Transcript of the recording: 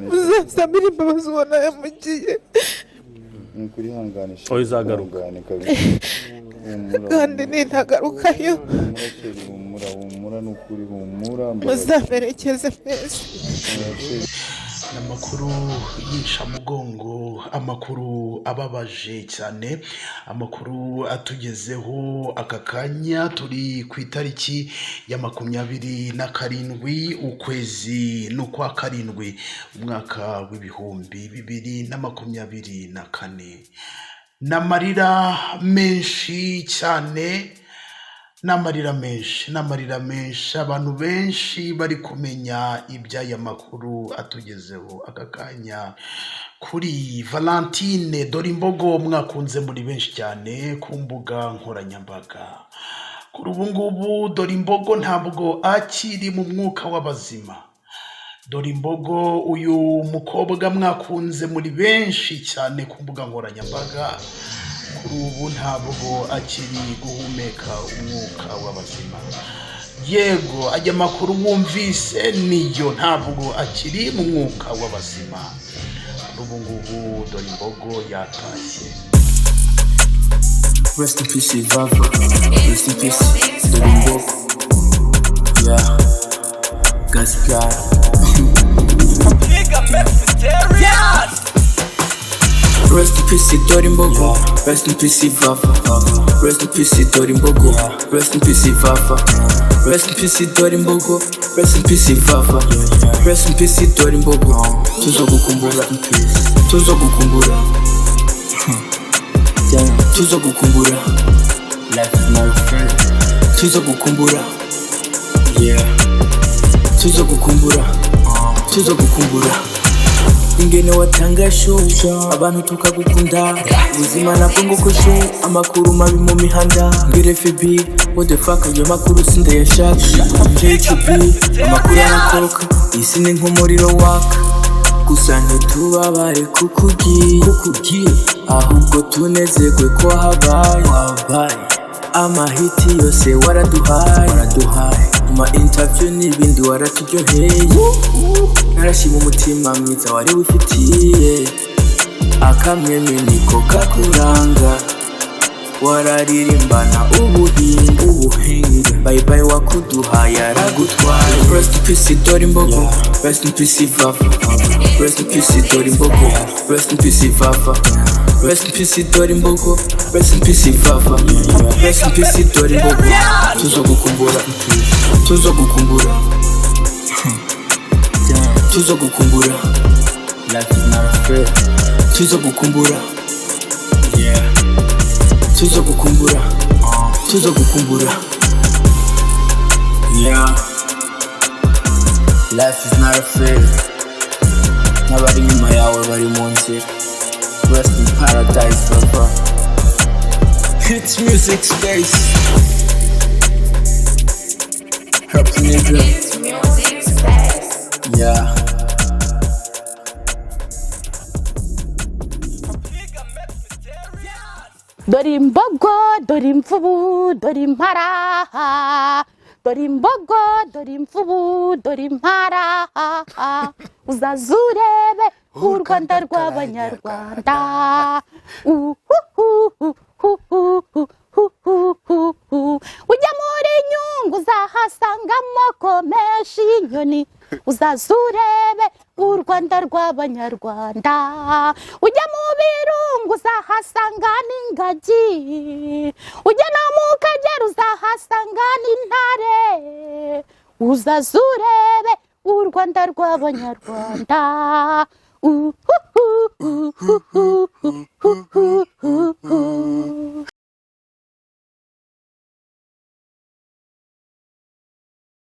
uzasabira imbabazi ubona yamugiye nukuri hanganisha Oyizagaruka kandi nintagarukayo humura nukuri humura muzamerekeze mwese. Amakuru y'incamugongo, amakuru ababaje cyane, amakuru atugezeho aka kanya. Turi ku itariki ya 27 ukwezi n'ukwa karindwi umwaka w'ibihumbi 2024. N'amarira menshi cyane, n'amarira menshi, abantu benshi bari kumenya iby'aya makuru atugezeho aka kanya. Kuri Valentine Dorimbogo mwakunze muri benshi cyane ku mbuga nkoranyambaga. Kuri ubu ngubu Dorimbogo ntabwo akiri mu mwuka w'abazima. Dorimbogo uyu mukobwa mwakunze muri benshi cyane ku mbuga nkoranyambaga, kuri ubu ntabwo akiri guhumeka umwuka w'abazima. Yego, ajya makuru wumvise niyo, ntabwo akiri mu mwuka w'abazima. Kuri ubu ngubu Dorimbogo yatashye. Rest in peace, Vava. Rest in peace, Dorimbogo. Yeah, Gaspar. Rest in peace, Dorimbogo. Rest in peace, Vava. Rest in peace, Dorimbogo. Rest in peace, Vava. Rest in peace, Dorimbogo. Rest in peace, Vava. Rest in peace, Dorimbogo. Tuzogukumbura, tuzogukumbura, tuzogukumbura. Life is not fair. Tuzogukumbura, yeah. Tuzogukumbura, tuzogukumbura. Ingene watanga show, abantu tukagukunda. Ubuzima nabwo ngukoshe, amakuru mabi mu mihanda. Ngire FB, what the fuck, ayo makuru sindayashaka. JTB, amakuru arakoroka, isi ni nk'umuriro waka. Gusa ntitubabare kukugiye, ahubwo tunezerwe ko habaye. Amahiti yose waraduhaye, ma interview n'ibindi waraturyoheye. Narashima umutima mwiza wari wifitiye, akamwemwe niko kakuranga. Wararirimbana ubuhinga, bye bye wakuduhaye aragutwaye. Rest in peace Dorimbogo, rest in peace Vava. Rest in peace Dorimbogo, rest in peace Vava. Rest in peace Dorimbogo, rest in peace Vava. Rest in peace Dorimbogo. Tuzogukumbura, tuzogukumbura, tuzogukumbura. Life is not fair. Tuzogukumbura, yeah. Tuzogukumbura, tuzogukumbura, yeah. Life is not fair. N'abari nyuma yawe bari mu nzira. Rest in paradise, Vava. It's music space. Helpniggv. It's music space. Yeah. Dorimbogo, dorimfubu, dorimpara. Dorimbogo, dorimfubu, dorimpara. Uzazurebe u Rwanda rw'Abanyarwanda. Ujya muri Nyungwe uzahasanga amoko menshi y'inyoni. Uzazurebe u Rwanda rw'Abanyarwanda. Ujya mu Birunga uzahasanga n'ingagi. Ujya no mu Kagera uzahasanga n'intare. Uzazurebe u Rwanda rw'Abanyarwanda.